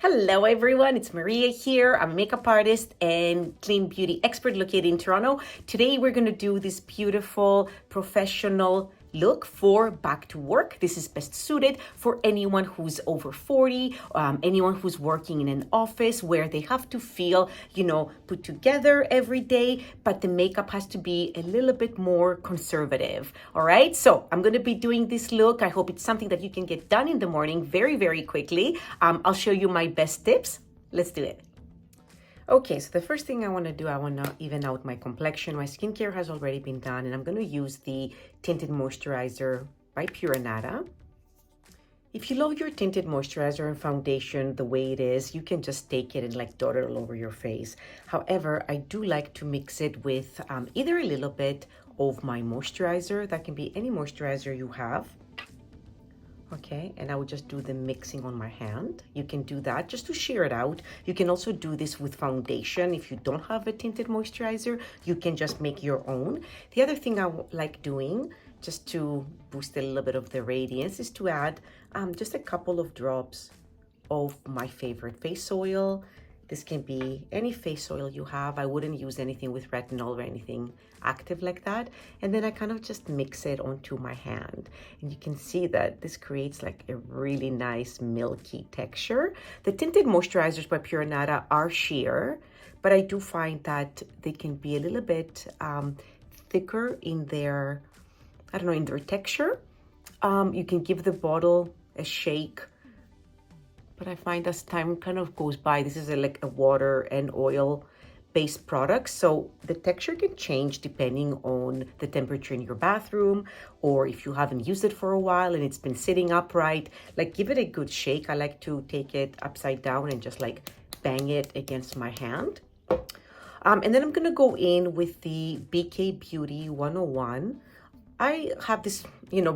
Hello everyone, it's Maria here. I'm a makeup artist and clean beauty expert located in Toronto. Today we're going to do this beautiful professional look for back to work. This is best suited for anyone who's over 40, anyone who's working in an office where they have to feel, put together every day, but the makeup has to be a little bit more conservative. All right, so I'm going to be doing this look. I hope it's something that you can get done in the morning very, very quickly. I'll show you my best tips. Let's do it. Okay, so the first thing I want to do, I want to even out my complexion. My skincare has already been done, and I'm going to use the Tinted Moisturizer by Nada. If you love your tinted moisturizer and foundation the way it is, you can just take it and like dot it all over your face. However, I do like to mix it with either a little bit of my moisturizer. That can be any moisturizer you have. Okay, and I would just do the mixing on my hand. You can do that just to sheer it out. You can also do this with foundation. If you don't have a tinted moisturizer, you can just make your own. The other thing I like doing, just to boost a little bit of the radiance, is to add just a couple of drops of my favorite face oil. This can be any face oil you have. I wouldn't use anything with retinol or anything active like that. And then I kind of just mix it onto my hand. And you can see that this creates like a really nice milky texture. The tinted moisturizers by Nada are sheer, but I do find that they can be a little bit thicker in their, in their texture. You can give the bottle a shake. But I find as time kind of goes by, this is like a water and oil based product. So the texture can change depending on the temperature in your bathroom, or if you haven't used it for a while and it's been sitting upright, like give it a good shake. I like to take it upside down and just like bang it against my hand. And then I'm gonna go in with the BK Beauty 101. I have this,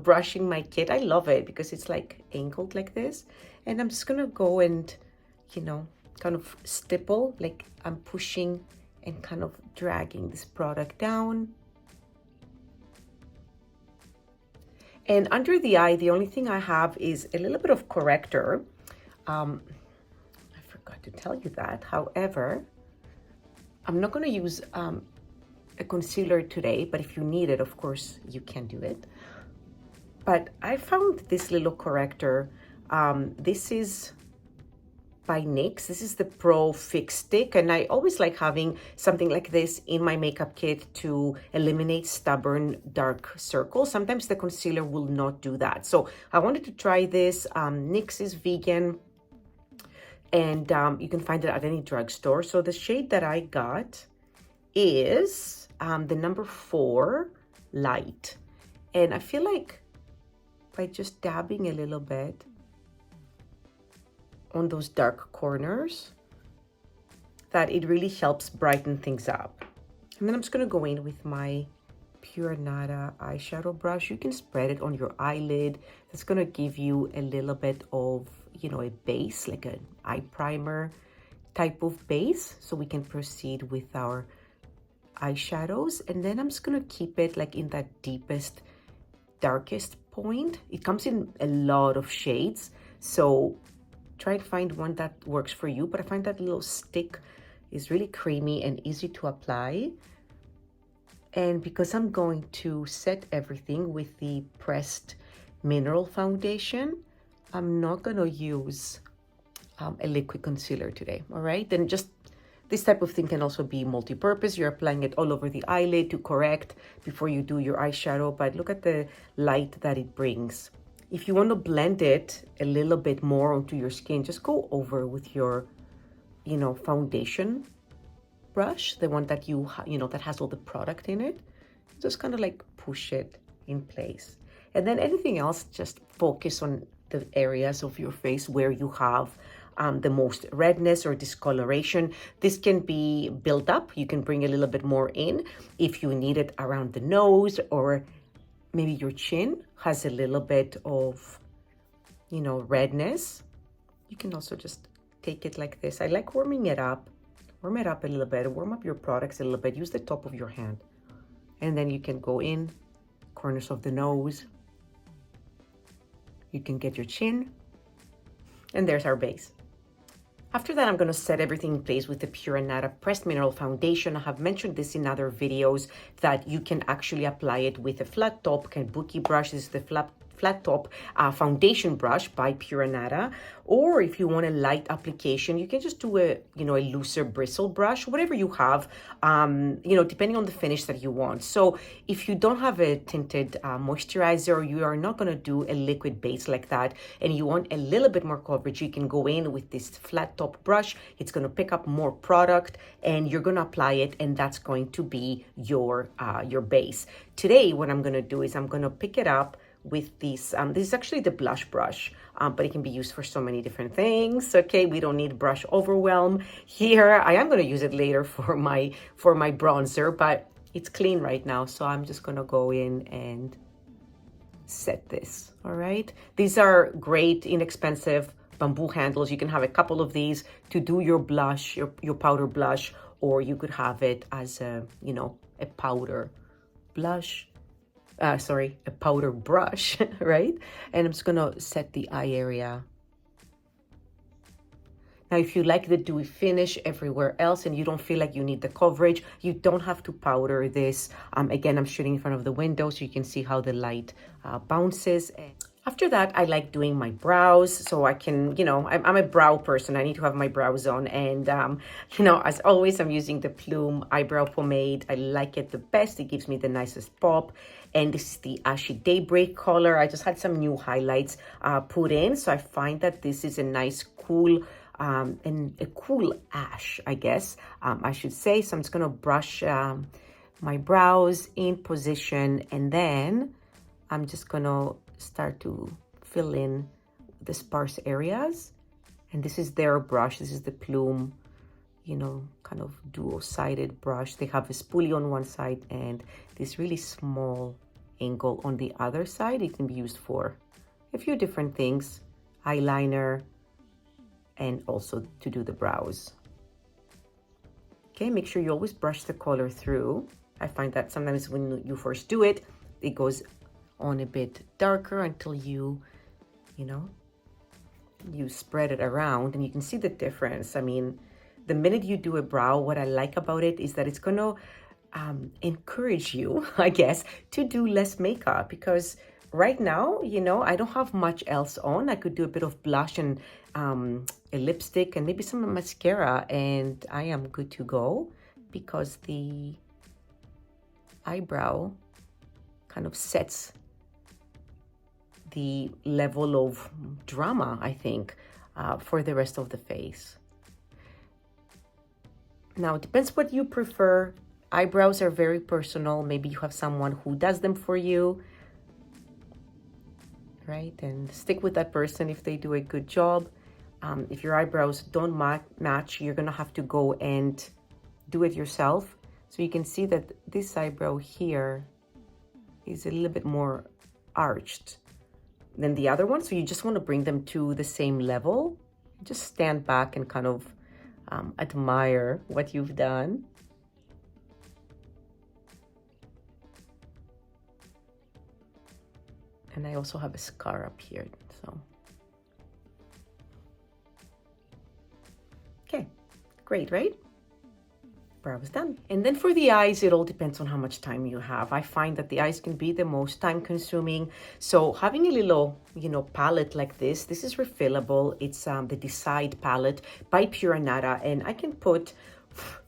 brushing my kit. I love it because it's like angled like this. And I'm just gonna go and, kind of stipple, like I'm pushing and kind of dragging this product down. And under the eye, the only thing I have is a little bit of corrector. I forgot to tell you that. However, I'm not gonna use a concealer today, but if you need it, of course, you can do it. But I found this little corrector. This is by NYX. This is the Pro Fix Stick, and I always like having something like this in my makeup kit to eliminate stubborn dark circles. Sometimes the concealer will not do that. So I wanted to try this. NYX is vegan, and you can find it at any drugstore. So the shade that I got is the number 4 light. And I feel like by just dabbing a little bit on those dark corners, that it really helps brighten things up. And then I'm just gonna go in with my Nada eyeshadow brush. You can spread it on your eyelid. That's gonna give you a little bit of, a base, like an eye primer type of base. So we can proceed with our eyeshadows. And then I'm just gonna keep it like in that deepest, darkest point. It comes in a lot of shades, so try to find one that works for you. But I find that little stick is really creamy and easy to apply. And because I'm going to set everything with the pressed mineral foundation, I'm not gonna use a liquid concealer today. All right, then just this type of thing can also be multi-purpose. You're applying it all over the eyelid to correct before you do your eyeshadow, but look at the light that it brings. If you want to blend it a little bit more onto your skin, just go over with your, foundation brush, the one that that has all the product in it. Just kind of like push it in place. And then anything else, just focus on the areas of your face where you have the most redness or discoloration. This can be built up. You can bring a little bit more in if you need it around the nose, or maybe your chin has a little bit of, redness. You can also just take it like this. I like warming it up. Warm it up a little bit. Warm up your products a little bit. Use the top of your hand. And then you can go in corners of the nose. You can get your chin. And there's our base. After that, I'm going to set everything in place with the Pure Nata Pressed Mineral Foundation. I have mentioned this in other videos that you can actually apply it with a flat top kabuki brush. This is the flat top foundation brush by Pure Nata. Or if you want a light application, you can just do a looser bristle brush, whatever you have, depending on the finish that you want. So if you don't have a tinted moisturizer, you are not going to do a liquid base like that, and you want a little bit more coverage, you can go in with this flat top brush. It's going to pick up more product, and you're going to apply it, and that's going to be your base. Today, what I'm going to do is I'm going to pick it up with this is actually the blush brush, but it can be used for so many different things. Okay, we don't need brush overwhelm here. I am going to use it later for my bronzer, but it's clean right now, so I'm just going to go in and set this. All right, these are great, inexpensive bamboo handles. You can have a couple of these to do your blush, your powder blush, or you could have it as a powder blush. A powder brush, right? And I'm just gonna set the eye area. Now, if you like the dewy finish everywhere else and you don't feel like you need the coverage, you don't have to powder this. Again, I'm shooting in front of the window so you can see how the light bounces. After that, I like doing my brows, so I can, I'm a brow person. I need to have my brows on. And, as always, I'm using the Plume eyebrow pomade. I like it the best. It gives me the nicest pop. And this is the Ashy Daybreak color. I just had some new highlights put in. So I find that this is a nice, cool, and a cool ash, I guess, I should say. So I'm just going to brush my brows in position, and then I'm just going to start to fill in the sparse areas. And this is their brush. This is the Plume, kind of duo-sided brush. They have a spoolie on one side and this really small angle on the other side. It can be used for a few different things, eyeliner, and also to do the brows. Okay, make sure you always brush the color through. I find that sometimes when you first do it, it goes on a bit darker until you spread it around, and you can see the difference. I mean, the minute you do a brow, what I like about it is that it's going to encourage you, I guess, to do less makeup, because right now, I don't have much else on. I could do a bit of blush and a lipstick and maybe some mascara, and I am good to go, because the eyebrow kind of sets the level of drama, I think, for the rest of the face. Now, it depends what you prefer. Eyebrows are very personal. Maybe you have someone who does them for you, right? And stick with that person if they do a good job. If your eyebrows don't match, you're gonna have to go and do it yourself. So you can see that this eyebrow here is a little bit more arched than the other one. So you just want to bring them to the same level. Just stand back and kind of admire what you've done. And I also have a scar up here, so. Okay, great, right? Brows done. And then for the eyes, it all depends on how much time you have. I find that the eyes can be the most time consuming. So having a little, palette like this is refillable. It's the Decide palette by Pure Nata, and I can put,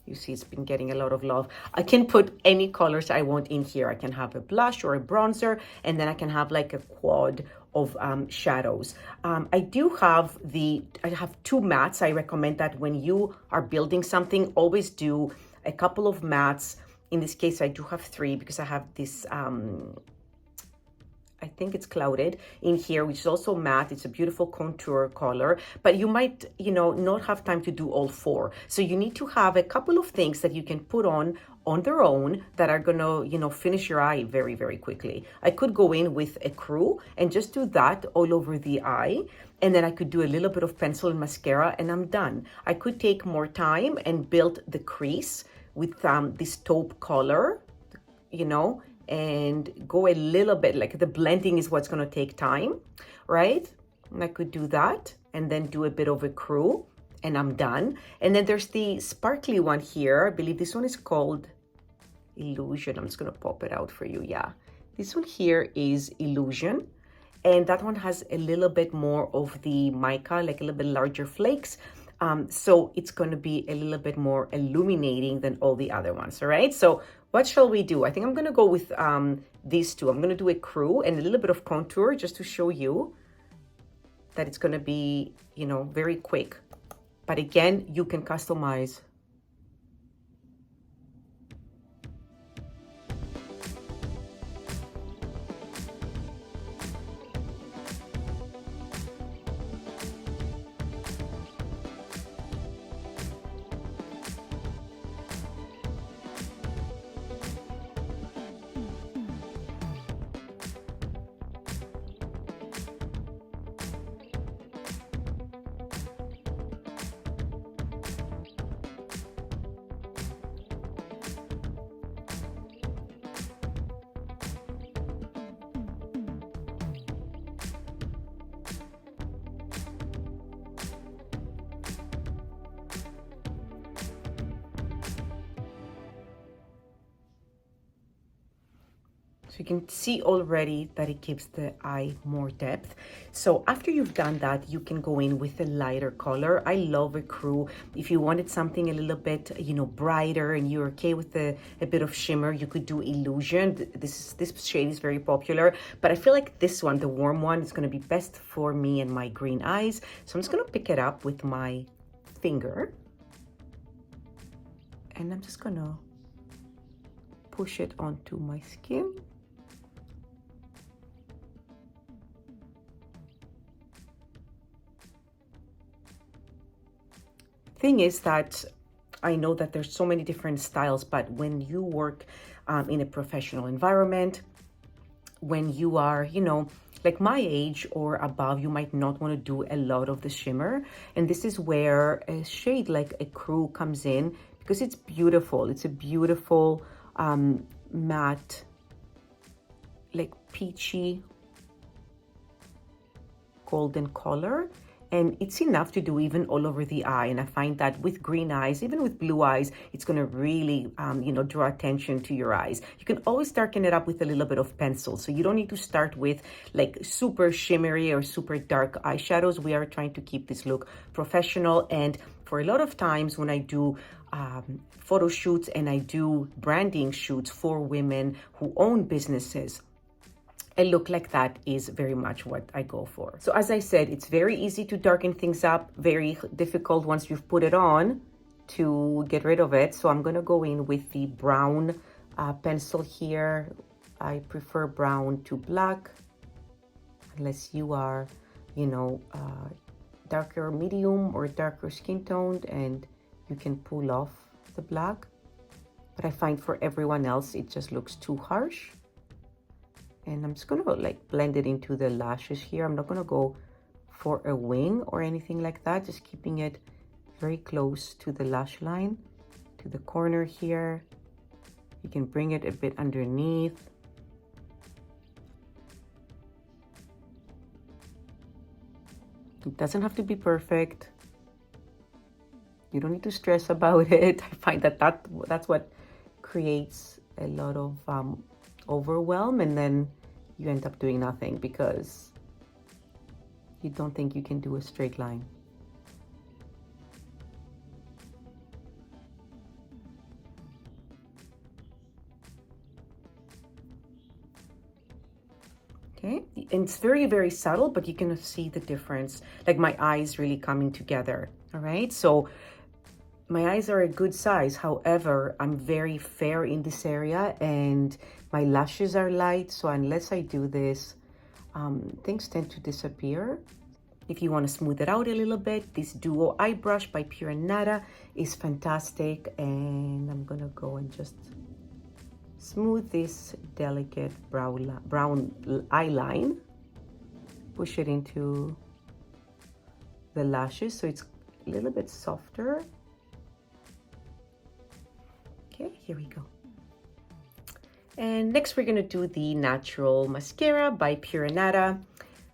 you see, it's been getting a lot of love. I can put any colors I want in here. I can have a blush or a bronzer, and then I can have like a quad of shadows. I have two mattes. I recommend that when you are building something, always do a couple of mattes. In this case, I do have three, because I have this, I think it's Clouded in here, which is also matte. It's a beautiful contour color, but you might, not have time to do all four. So you need to have a couple of things that you can put on their own that are gonna, finish your eye very, very quickly. I could go in with a crew and just do that all over the eye. And then I could do a little bit of pencil and mascara, and I'm done. I could take more time and build the crease with this taupe color, and go a little bit, like the blending is what's going to take time, right? And I could do that and then do a bit of a crew and I'm done. And then there's the sparkly one here. I believe this one is called Illusion. I'm just gonna pop it out for you. Yeah, this one here is Illusion, and that one has a little bit more of the mica, like a little bit larger flakes. So it's gonna be a little bit more illuminating than all the other ones. All right, so what shall we do? I think I'm gonna go with these two. I'm gonna do a crew and a little bit of contour just to show you that it's gonna be, you know, very quick. But again, you can customize. So you can see already that it gives the eye more depth. So after you've done that, you can go in with a lighter color. I love a crew. If you wanted something a little bit, you know, brighter and you're okay with a bit of shimmer, you could do Illusion. This shade is very popular, but I feel like this one, the warm one, is gonna be best for me and my green eyes. So I'm just gonna pick it up with my finger. And I'm just gonna push it onto my skin. Thing is that I know that there's so many different styles, but when you work in a professional environment, when you are, you know, like my age or above, you might not want to do a lot of the shimmer. And this is where a shade like a crew comes in, because it's beautiful. It's a beautiful matte, like peachy golden color. And it's enough to do even all over the eye. And I find that with green eyes, even with blue eyes, it's going to really, you know, draw attention to your eyes. You can always darken it up with a little bit of pencil. So you don't need to start with like super shimmery or super dark eyeshadows. We are trying to keep this look professional. And for a lot of times when I do photo shoots and I do branding shoots for women who own businesses, a look like that is very much what I go for. So as I said, it's very easy to darken things up, very difficult once you've put it on to get rid of it. So I'm gonna go in with the brown pencil here. I prefer brown to black, unless you are, you know, darker medium or darker skin toned and you can pull off the black. But I find for everyone else, it just looks too harsh. And I'm just gonna like blend it into the lashes here. I'm not gonna go for a wing or anything like that, just keeping it very close to the lash line, to the corner here. You can bring it a bit underneath. It doesn't have to be perfect. You don't need to stress about it. I find that that's what creates a lot of overwhelm, and then you end up doing nothing because you don't think you can do a straight line. Okay, and it's very, very subtle, but you can see the difference. Like my eyes really coming together. All right, so my eyes are a good size. However, I'm very fair in this area and my lashes are light. So unless I do this, things tend to disappear. If you want to smooth it out a little bit, this Duo Eye Brush by Pure Nada is fantastic. And I'm going to go and just smooth this delicate brown eye line. Push it into the lashes so it's a little bit softer. Okay, here we go. And next we're gonna do the Natural Mascara by Pure Nada.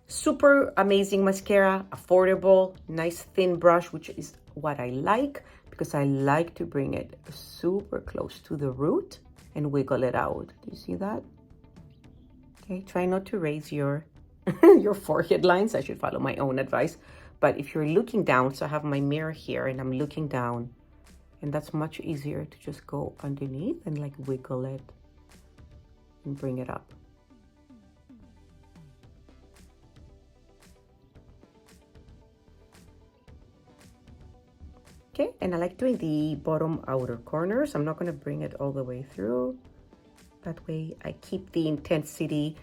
Super amazing mascara, affordable, nice thin brush, which is what I like, because I like to bring it super close to the root and wiggle it out. Do you see that? Okay, try not to raise your your forehead lines. I should follow my own advice. But if you're looking down, so I have my mirror here and I'm looking down, and that's much easier to just go underneath and like wiggle it and bring it up. Okay, and I like doing the bottom outer corners. I'm not going to bring it all the way through. That way I keep the intensity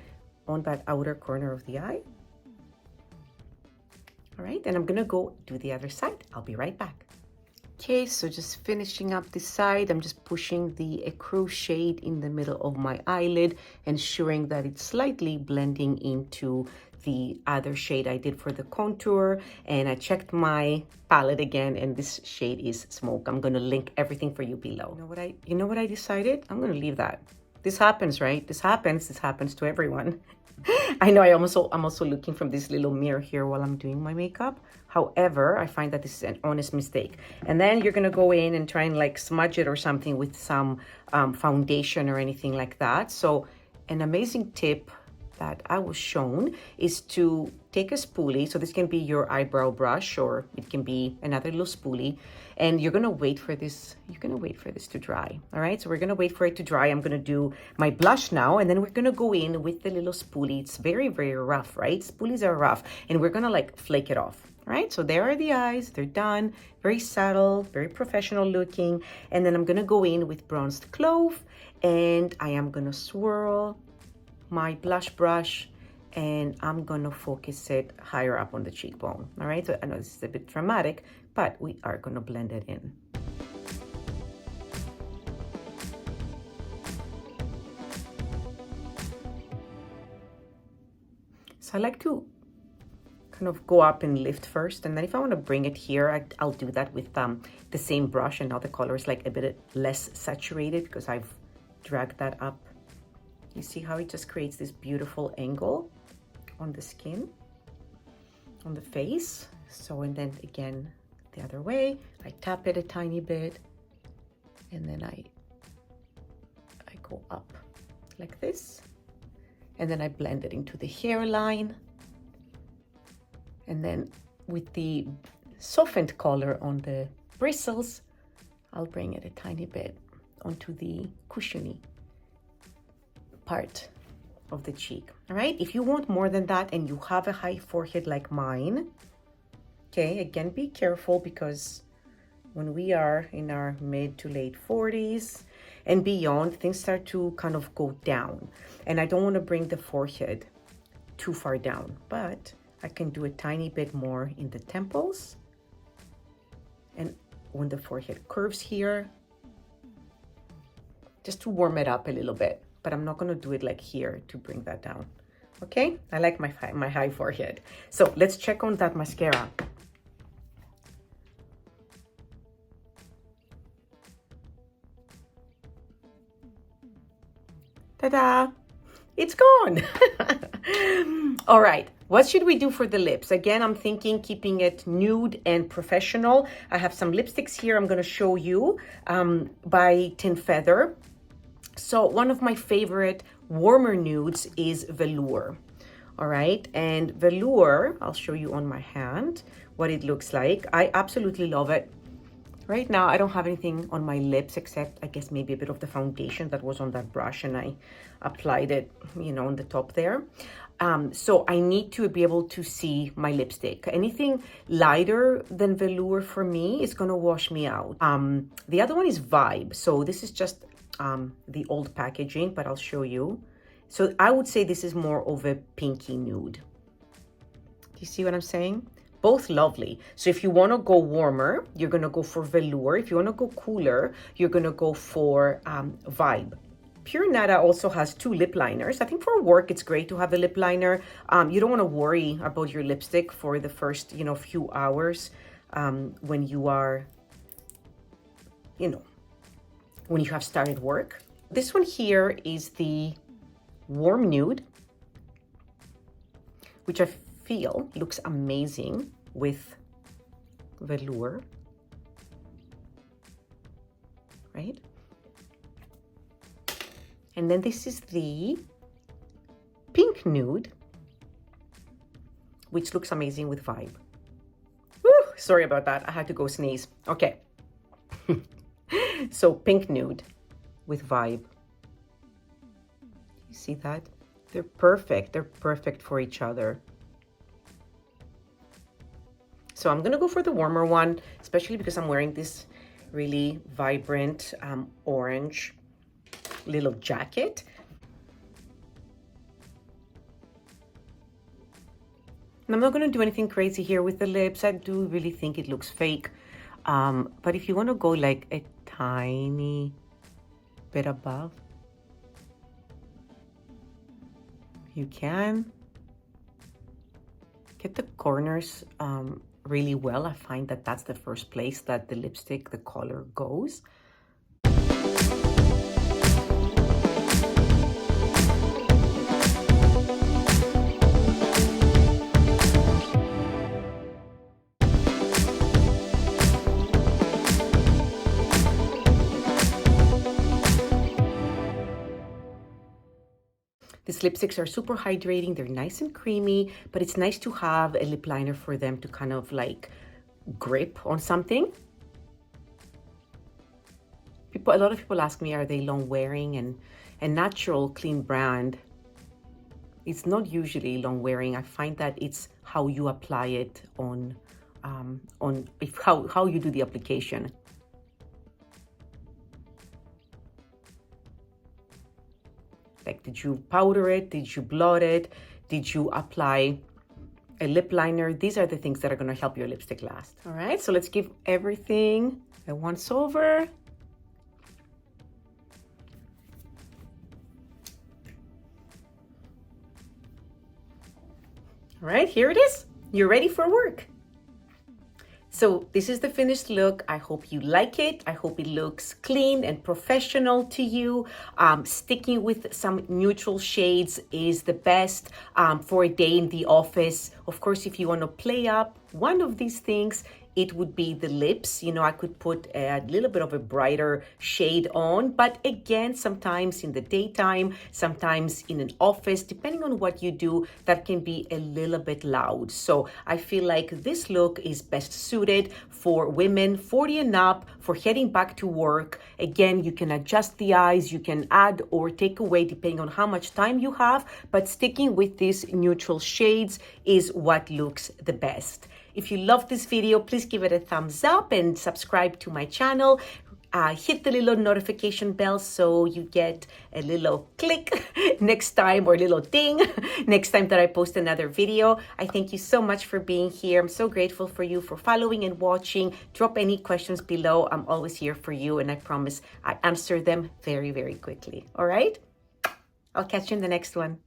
on that outer corner of the eye. All right, and I'm going to go do the other side. I'll be right back. Okay, so just finishing up this side, I'm just pushing the ecru shade in the middle of my eyelid, ensuring that it's slightly blending into the other shade I did for the contour. And I checked my palette again, and this shade is Smoke. I'm gonna link everything for you below. You know what I decided? I'm gonna leave that. This happens, right? This happens to everyone. I know I'm also looking from this little mirror here while I'm doing my makeup. However, I find that this is an honest mistake. And then you're gonna go in and try and like smudge it or something with some foundation or anything like that. So an amazing tip that I was shown is to take a spoolie. So this can be your eyebrow brush, or it can be another little spoolie. And you're gonna wait for this, to dry. All right, so we're gonna wait for it to dry. I'm gonna do my blush now, and then we're gonna go in with the little spoolie. It's very, very rough, right? Spoolies are rough, and we're gonna like flake it off. All right, so there are the eyes, they're done. Very subtle, very professional looking. And then I'm gonna go in with bronzed clove, and I am gonna swirl my blush brush, and I'm gonna focus it higher up on the cheekbone. All right, so I know this is a bit dramatic, but we are gonna blend it in. So I like to kind of go up and lift first, and then if I want to bring it here, I'll do that with the same brush, and now the color is like a bit less saturated because I've dragged that up. You see how it just creates this beautiful angle on the skin, on the face. So, and then again, the other way, I tap it a tiny bit, and then I go up like this, and then I blend it into the hairline. And then with the softened color on the bristles, I'll bring it a tiny bit onto the cushiony part of the cheek. All right, if you want more than that and you have a high forehead like mine, okay, again, be careful, because when we are in our mid to late 40s and beyond, things start to kind of go down, and I don't want to bring the forehead too far down, but I can do a tiny bit more in the temples and when the forehead curves here, just to warm it up a little bit. But I'm not going to do it like here to bring that down. Okay, I like my high forehead. So let's check on that mascara. Ta-da! It's gone. All right, what should we do for the lips? Again, I'm thinking keeping it nude and professional. I have some lipsticks here I'm going to show you by Tin Feather. So one of my favorite warmer nudes is Velour. All right, and Velour, I'll show you on my hand what it looks like. I absolutely love it. Right now, I don't have anything on my lips except, I guess, maybe a bit of the foundation that was on that brush, and I applied it, you know, on the top there. So I need to be able to see my lipstick. Anything lighter than Velour for me is gonna wash me out. The other one is Vibe. So this is just the old packaging, but I'll show you. So I would say this is more of a pinky nude. Do you see what I'm saying? Both lovely. So if you want to go warmer, you're going to go for Velour. If you want to go cooler, you're going to go for Vibe. Pure Nada also has 2 lip liners. I think for work, it's great to have a lip liner. You don't want to worry about your lipstick for the first, you know, few hours when you are, you know, when you have started work. This one here is the Warm Nude, which I feel looks amazing with Velour. right? And then this is the pink nude, which looks amazing with Vibe. Woo, sorry about that. I had to go sneeze. Okay. So pink nude with Vibe. You see that? They're perfect. They're perfect for each other. So I'm going to go for the warmer one, especially because I'm wearing this really vibrant orange little jacket. And I'm not going to do anything crazy here with the lips. I do really think it looks fake. But if you want to go like a tiny bit above, you can. Get the corners really well. I find that that's the first place that the lipstick, the color goes. These lipsticks are super hydrating. They're nice and creamy, but it's nice to have a lip liner for them to kind of like grip on something. A lot of people ask me, are they long wearing? And a natural clean brand, it's not usually long wearing. I find that it's how you apply it on how you do the application. Like, did you powder it? Did you blot it? Did you apply a lip liner? These are the things that are going to help your lipstick last. All right, so let's give everything a once over. All right, here it is. You're ready for work. So this is the finished look. I hope you like it. I hope it looks clean and professional to you. Sticking with some neutral shades is the best for a day in the office. Of course, if you want to play up one of these things, it would be the lips. You know, I could put a little bit of a brighter shade on, but again, sometimes in the daytime, sometimes in an office, depending on what you do, that can be a little bit loud. So I feel like this look is best suited for women 40 and up, for heading back to work. Again, you can adjust the eyes, you can add or take away depending on how much time you have, but sticking with these neutral shades is what looks the best. If you love this video, please give it a thumbs up and subscribe to my channel. Hit the little notification bell so you get a little click next time, or a little ding next time that I post another video. I thank you so much for being here. I'm so grateful for you for following and watching. Drop any questions below. I'm always here for you, and I promise I answer them very, very quickly. All right? I'll catch you in the next one.